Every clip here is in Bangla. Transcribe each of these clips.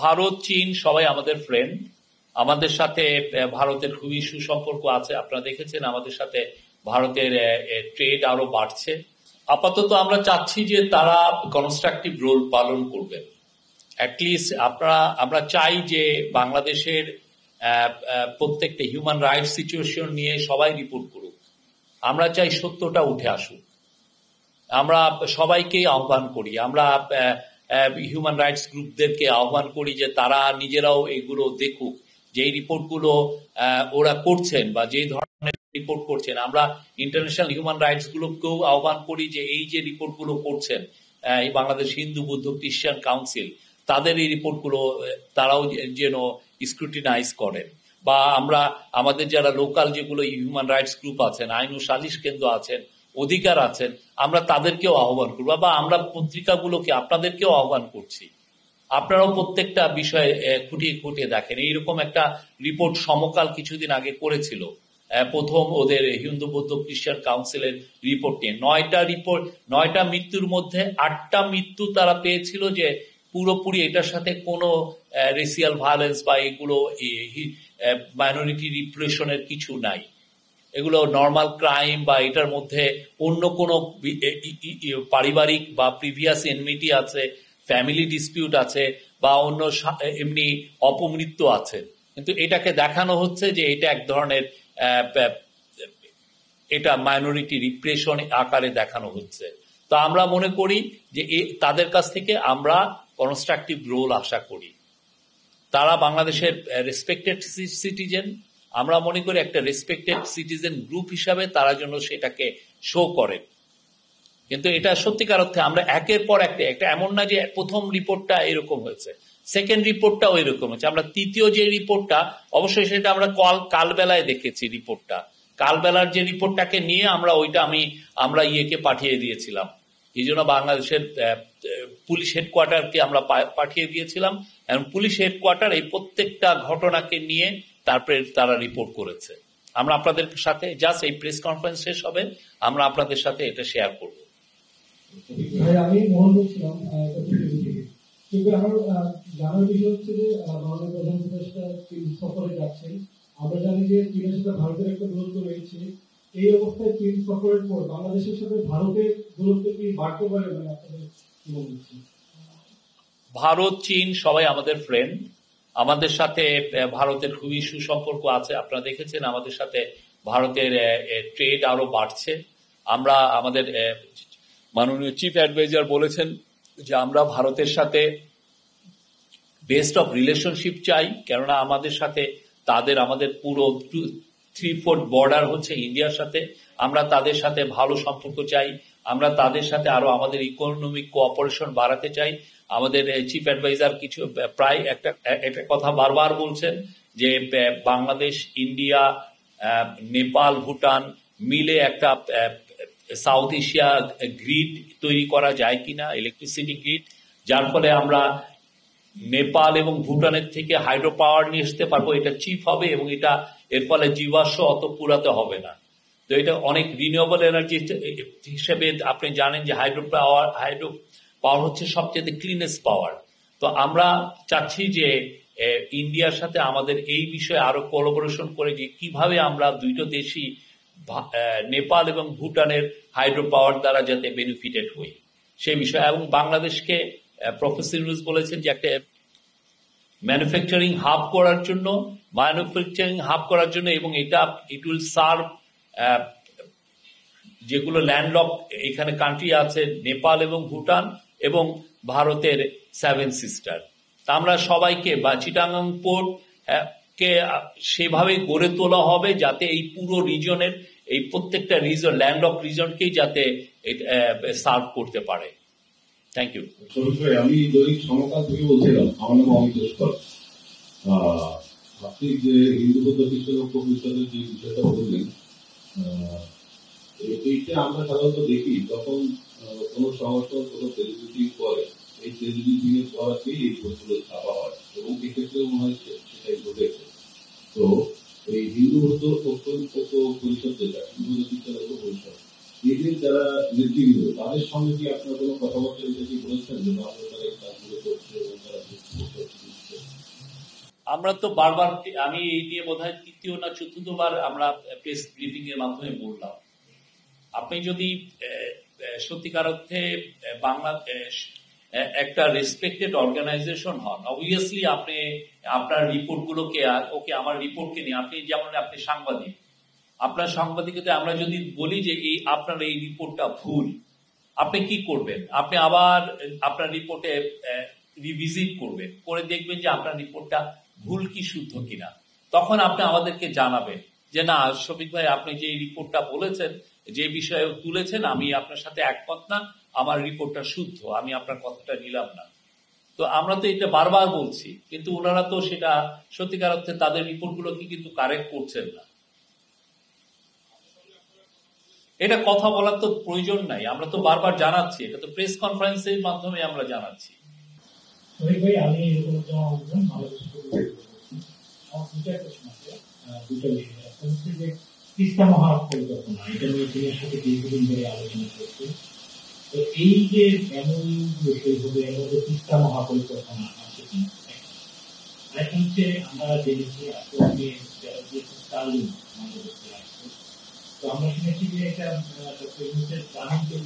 ভারত চীন সবাই আমাদের ফ্রেন্ড। আমাদের সাথে ভারতের খুবই সুসম্পর্ক আছে। আপনারা দেখেছেন আমাদের সাথে ভারতের ট্রেড আরো বাড়ছে। আপাতত আমরা চাচ্ছি যে তারা কনস্ট্রাকটিভ রোল পালন করবেন। অ্যাটলিস্ট আমরা চাই যে বাংলাদেশের প্রত্যেকটা হিউম্যান রাইটস সিচুয়েশন নিয়ে সবাই রিপোর্ট করুক। আমরা চাই সত্যটা উঠে আসুক। আমরা সবাইকে আহ্বান করি, আমরা হিউম্যান রাইটস গ্রুপদেরকে আহ্বান করি যে তারা নিজেরাও এগুলো দেখুক, যে এই রিপোর্টগুলো ওরা করছেন বা যে ধরনের রিপোর্ট করছেন। আমরা ইন্টারন্যাশনাল হিউম্যান রাইটস গ্রুপকেও আহ্বান করি যে এই যে রিপোর্টগুলো করছেন এই বাংলাদেশ হিন্দু বৌদ্ধ খ্রিস্টান কাউন্সিল, তাদের এই রিপোর্টগুলো তারাও যেন স্ক্রুটিনাইজ করেন। বা আমরা আমাদের যারা লোকাল যেগুলো হিউম্যান রাইটস গ্রুপ আছেন, আইন ও সালিশ কেন্দ্র আছেন, অধিকার আছেন, আমরা তাদেরকেও আহ্বান করব। বা আমরা পত্রিকাগুলোকে আপনাদেরকেও আহ্বান করছি, আপনারাও প্রত্যেকটা বিষয়ে খুঁটিয়ে খুঁটিয়ে দেখেন। এইরকম একটা রিপোর্ট সমকাল কিছুদিন আগে করেছিল, প্রথম ওদের হিন্দু বৌদ্ধ খ্রিস্টান কাউন্সিলের রিপোর্ট নিয়ে। 9টা মৃত্যুর মধ্যে 8টা মৃত্যু তারা পেয়েছিল যে পুরোপুরি এটার সাথে কোনো রেসিয়াল ভায়োলেন্স বা এগুলো মাইনরিটি রিপ্রেশনের কিছু নাই। এগুলো নর্মাল ক্রাইম বা এটার মধ্যে অন্য কোনো পারিবারিক বা প্রিভিয়াস এনমিটি আছে, ফ্যামিলি ডিসপিউট আছে বা অন্য এমনি অপমৃত্যু আছে। কিন্তু এটাকে দেখানো হচ্ছে যে এটা এক ধরনের এটা মাইনরিটি রিপ্রেশন আকারে দেখানো হচ্ছে। তো আমরা মনে করি যে তাদের কাছ থেকে আমরা কনস্ট্রাকটিভ রোল আশা করি। তারা বাংলাদেশের রেসপেক্টেড সিটিজেন। আমরা মনে করি একটা রেসপেক্টেড সিটিজেন গ্রুপ হিসাবে তারা যেন সেটাকে শো করেন। কিন্তু এটা সত্যিকার অর্থে আমরা একের পর একটা এমন না যে প্রথম রিপোর্টটা এরকম হয়েছে, সেকেন্ড রিপোর্টটাও এরকম হয়েছে। আমরা তৃতীয় যে রিপোর্টটা, অবশ্যই সেটা আমরা কালবেলায় দেখেছি। রিপোর্টটা কালবেলার যে রিপোর্টটাকে নিয়ে আমরা ইয়েকে পাঠিয়ে দিয়েছিলাম। এই জন্য বাংলাদেশের পুলিশ হেডকোয়ার্টারকে আমরা পাঠিয়ে দিয়েছিলাম এবং পুলিশ হেডকোয়ার্টার এই প্রত্যেকটা ঘটনাকে নিয়ে তারপরে তারা রিপোর্ট করেছে। আমরা আপনাদের সাথে জাস্ট এই প্রেস কনফারেন্স শেষ হবে, আমরা আপনাদের সাথে এটা শেয়ার করব। আমি মোহন বলছিলাম কিন্তু আমার জানার বিষয় হচ্ছে যে মাননীয় প্রধান উপদেষ্টা চীন সফরে যাচ্ছেন। আমরা জানি যে চীনের সাথে ভারতের একটা দূরত্ব রয়েছে। এই অবস্থায় চীন সফরের পর বাংলাদেশের সাথে ভারতের দূরত্ব কি বাড়তে পারে? মানে আপনাদের কি মনে হচ্ছে? ভারত চীন সবাই আমাদের ফ্রেন্ড। আমাদের সাথে ভারতের খুবই সুসম্পর্ক আছে। আপনারা দেখেছেন আমাদের সাথে ভারতের ট্রেড আরো বাড়ছে। আমরা আমাদের মাননীয় চিফ অ্যাডভাইজার বলেছেন যে আমরা ভারতের সাথে বেস্ট অফ রিলেশনশিপ চাই, কেননা আমাদের সাথে আমাদের পুরো 3/4 বর্ডার হচ্ছে ইন্ডিয়ার সাথে। আমরা তাদের সাথে ভালো সম্পর্ক চাই। আমরা তাদের সাথে আরো আমাদের ইকোনমিক কোঅপারেশন বাড়াতে চাই। আমাদের চিফ অ্যাডভাইজার প্রায় একটা কথা বারবার বলছেন যে বাংলাদেশ, ইন্ডিয়া, নেপাল, ভুটান মিলে একটা সাউথ এশিয়া গ্রিড তৈরি করা যায় কিনা, ইলেকট্রিসিটি গ্রিড, যার ফলে আমরা নেপাল এবং ভুটানের থেকে হাইড্রো পাওয়ার নিয়ে আসতে পারবো। এটা চিপ হবে এবং এর ফলে জীবাশ্ম অত পুরাতে হবে না। তো এটা অনেক রিনিউয়েবল এনার্জি হিসেবে আপনি জানেন যে হাইড্রো পাওয়ার হচ্ছে সবচেয়ে ক্লিনেস্ট পাওয়ার। তো আমরা চাচ্ছি যে ইন্ডিয়ার সাথে আমাদের এই বিষয়ে আরো কোলাবোরেশন করে যে কিভাবে আমরা দুইটো দেশই নেপাল এবং ভুটানের হাইড্রো পাওয়ার দ্বারা যাতে বেনিফিটেড হই সেই বিষয়ে। এবং বাংলাদেশকে প্রফেসর ইউনূস বলেছেন যে একটা ম্যানুফ্যাকচারিং হাব করার জন্য এবং ইট উইল সার্ভ যেগুলো ল্যান্ডলক এখানে কান্ট্রি আছে নেপাল এবং ভুটান এবং ভারতের 7 সিস্টার। তা আমরা সবাইকে বা চিটাগাং পোর্ট কে সেভাবে গড়ে তোলা হবে যাতে এই পুরো রিজনের এই প্রত্যেকটা রিজন ল্যান্ডলক রিজনকেই যাতে সার্ভ করতে পারে। Thank you. আমি দৈনিক সমকাল থেকে বলছিলাম, আমার নাম অমিত লস্কর। আপনি যে হিন্দু বৌদ্ধ খ্রিস্টান ঐক্য পরিষদের যে বিষয়টা বললেন, এইটা আমরা সাধারণত দেখি যখন কোনো সংগঠন কোনো সেলিব্রিটি করে, এই সেলিব্রিটি করাতেই এই বইগুলো ছাপা হয় এবং এক্ষেত্রেও মনে হয় সেটাই ঘটেছে। তো এই হিন্দু বৌদ্ধ ঐক্য পরিষদ যেটা হিন্দু বৌদ্ধ খ্রিস্টান ঐক্য পরিষদ, এদের যারা নেতৃবৃন্দ তাদের সঙ্গে কি আপনার কোনো কথাবার্তা এটা কি বলেছেন যে আমরা তাদের কাজগুলো করছে এবং তারা আমরা তো বারবার, আমি এই নিয়ে বোধহয় তৃতীয় না চতুর্থবার আমরা প্রেস ব্রিফিং এর মাধ্যমে বললাম, আপনি যদি সত্যিকার অর্থে বাংলাদেশ একটা রেসপেক্টেড অর্গানাইজেশন হন, অবভিয়াসলি আপনি আপনার রিপোর্টগুলোকে, ওকে আমার রিপোর্টকে নিয়ে, আপনি যেমন আপনি সাংবাদিক, আপনার সাংবাদিকতে আমরা যদি বলি যে আপনার এই রিপোর্টটা ভুল, আপনি কি করবেন? আপনি আবার আপনার রিপোর্টে রিভিজিট করবেন, করে দেখবেন যে আপনার রিপোর্টটা ভুল কি শুদ্ধ কিনা। তখন আপনি আমাদেরকে জানাবেন যে না শফিক ভাই, আপনি যে রিপোর্টটা বলেছেন, যে বিষয়ে তুলেছেন, আমি আপনার সাথে একমত না, আমার রিপোর্টটা শুদ্ধ, আমি আপনার কথাটা নিলাম না। তো আমরা তো এটা বারবার বলছি, কিন্তু ওনারা তো সেটা সত্যিকার অর্থে তাদের রিপোর্টগুলোকে কিন্তু কারেক্ট করছেন না। এটা কথা বলার তো প্রয়োজন নাই, আমরা তো বারবার জানাচ্ছি, এটা তো প্রেস কনফারেন্সের মাধ্যমে আমরা জানাচ্ছি। ভাই আমি এরকম ভালো কিছু আমার দুটা প্রশ্ন আছে, দুটা বিষয়। একটা হচ্ছে যে তিস্তা মহাপরিকল্পনা, এটা নিয়ে চীনের সাথে দীর্ঘদিন ধরে আলোচনা করছে। তো এই যে এমন বিষয় হবে, এর মধ্যে তিস্তা মহাপরিকল্পনা আছে কিনা। আরেকটা হচ্ছে আমরা জেনেছি আজকে স্টারলিংক আমাদের দেশে আসছে। তো আমরা শুনেছি যে এটা প্রাণীকে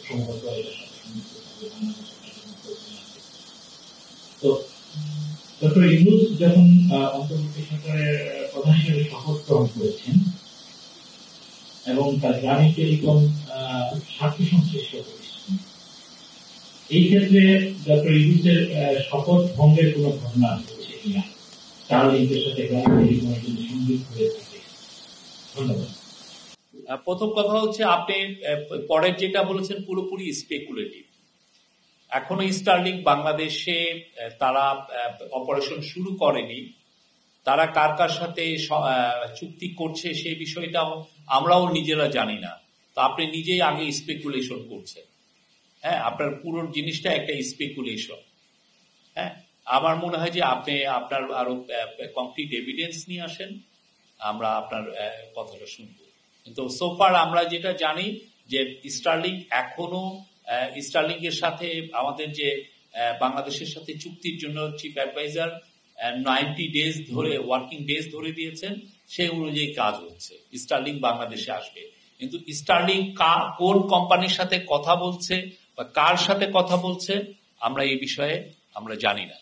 সম্ভবত এটার সাথে সংযুক্ত হবে, বাংলাদেশের পরিকল্পনা আছে। তো ডক্টর ইউনূস যখন অন্তর্বর্তী সরকারের প্রধান হিসেবে শপথ গ্রহণ করেছেন এবং তার গ্রামীণ টেলিকম স্বার্থ সংশ্লিষ্ট করেছেন, এই ক্ষেত্রে ডক্টর ইউনূসের শপথ ভঙ্গের কোন ঘটনা ঘটেছে কিনা, স্টারলিংকের সাথে গ্রামীণ টেলিকমের যদি সংযুক্ত হয়ে থাকে। ধন্যবাদ। প্রথম কথা হচ্ছে, আপনি পরের যেটা বলেছেন পুরোপুরি স্পেকুলেটিভ। এখনো স্টারলিংক বাংলাদেশে তারা অপারেশন শুরু করেনি, তারা কার কার সাথে চুক্তি করছে সেই বিষয়টাও আমরাও নিজেরা জানি না। তো আপনি নিজেই আগে স্পেকুলেশন করছেন। হ্যাঁ, আপনার পুরো জিনিসটা একটা স্পেকুলেশন। হ্যাঁ, আমার মনে হয় যে আপনি আপনার আরো কমপ্লিট এভিডেন্স নিয়ে আসেন, আমরা আপনার কথাটা শুনব। কিন্তু সোফার আমরা যেটা জানি যে স্টারলিংক এর সাথে আমাদের যে বাংলাদেশের সাথে চুক্তির জন্য চিফ অ্যাডভাইজার 90 ডেজ ধরে, ওয়ার্কিং ডেজ ধরে দিয়েছেন, সেই অনুযায়ী কাজ হচ্ছে। স্টারলিংক বাংলাদেশে আসবে, কিন্তু স্টারলিংক কোন কোম্পানির সাথে কথা বলছে বা কার সাথে কথা বলছে আমরা এই বিষয়ে আমরা জানি না।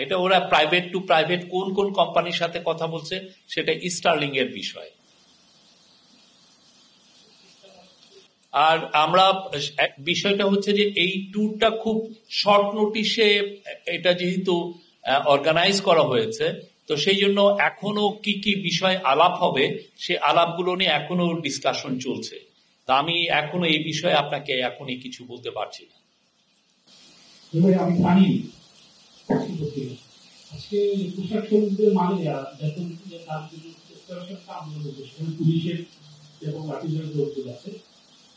এটা ওরা প্রাইভেট টু প্রাইভেট কোন কোন কোম্পানির সাথে কথা বলছে সেটা স্টারলিংক এর বিষয়। আর আমরা বিষয়টা হচ্ছে যে এই ট্যুরটা খুব শর্ট নোটিশে এটা যেহেতু অর্গানাইজ করা হয়েছে, তো সেই জন্য এখনো কি কি বিষয় আলাপ হবে সে আলাপগুলো নিয়ে এখনো ডিসকাশন চলছে। তা আমি এখনো এই বিষয়ে আপনাকে এখনই কিছু বলতে পারছি না। আমি জানি আজকে পোশাক শ্রমিকদের মালিকরা বেতন তার জন্য পুলিশের এবং লাঠিচার্জ করতে যাচ্ছে,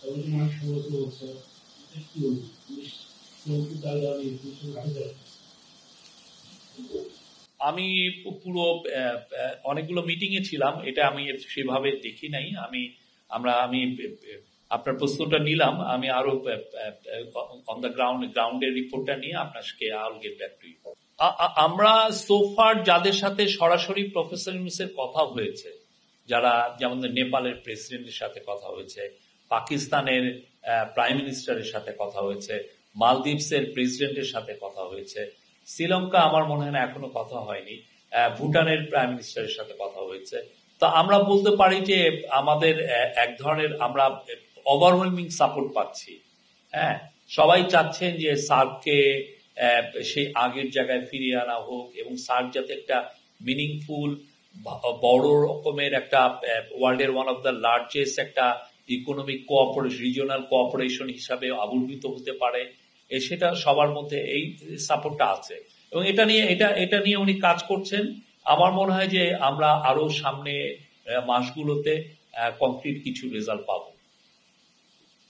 এবং মানুষ সমালোচনা হচ্ছে। কি বলবো, পুলিশ আমি পুরো অনেকগুলো মিটিং এ ছিলাম, এটা আমি সেভাবে দেখি নাই। আমি আপনার প্রশ্নটা নিলাম, আমি আরো অন দ্য গ্রাউন্ডের রিপোর্টটা নিয়ে আপনাকে I'll get back to you. আমরা সোফার যাদের সাথে সরাসরি প্রফেসর ইউনূসের কথা হয়েছে, যারা যেমন নেপালের প্রেসিডেন্টের সাথে কথা হয়েছে, পাকিস্তানের প্রাইম মিনিস্টারের সাথে কথা হয়েছে, মালদ্বীপসের প্রেসিডেন্টের সাথে কথা হয়েছে, শ্রীলঙ্কা আমার মনে হয় না এখনো কথা হয়নি, ভুটানের প্রাইম মিনিস্টারের সাথে কথা হয়েছে। তো আমরা বলতে পারি যে আমাদের এক ধরনের আমরা ওভারওয়েলমিং সাপোর্ট পাচ্ছি। হ্যাঁ, সবাই চাচ্ছেন যে সার্ককে সেই আগের জায়গায় ফিরিয়ে আনা হোক, এবং সার্ক যাতে একটা মিনিংফুল বড় রকমের একটা ওয়ার্ল্ডের ওয়ান অফ দ্য লার্জেস্ট একটা ইকোনমিক কোঅপারেশন, রিজিওনাল কোঅপারেশন হিসাবে আবির্ভূত হতে পারে, সেটা সবার মধ্যে এই সাপোর্টটা আছে, এবং এটা নিয়ে উনি কাজ করছেন। আমার মনে হয় যে আমরা আরো সামনে মাসগুলোতে কংক্রিট কিছু রেজাল্ট পাবো।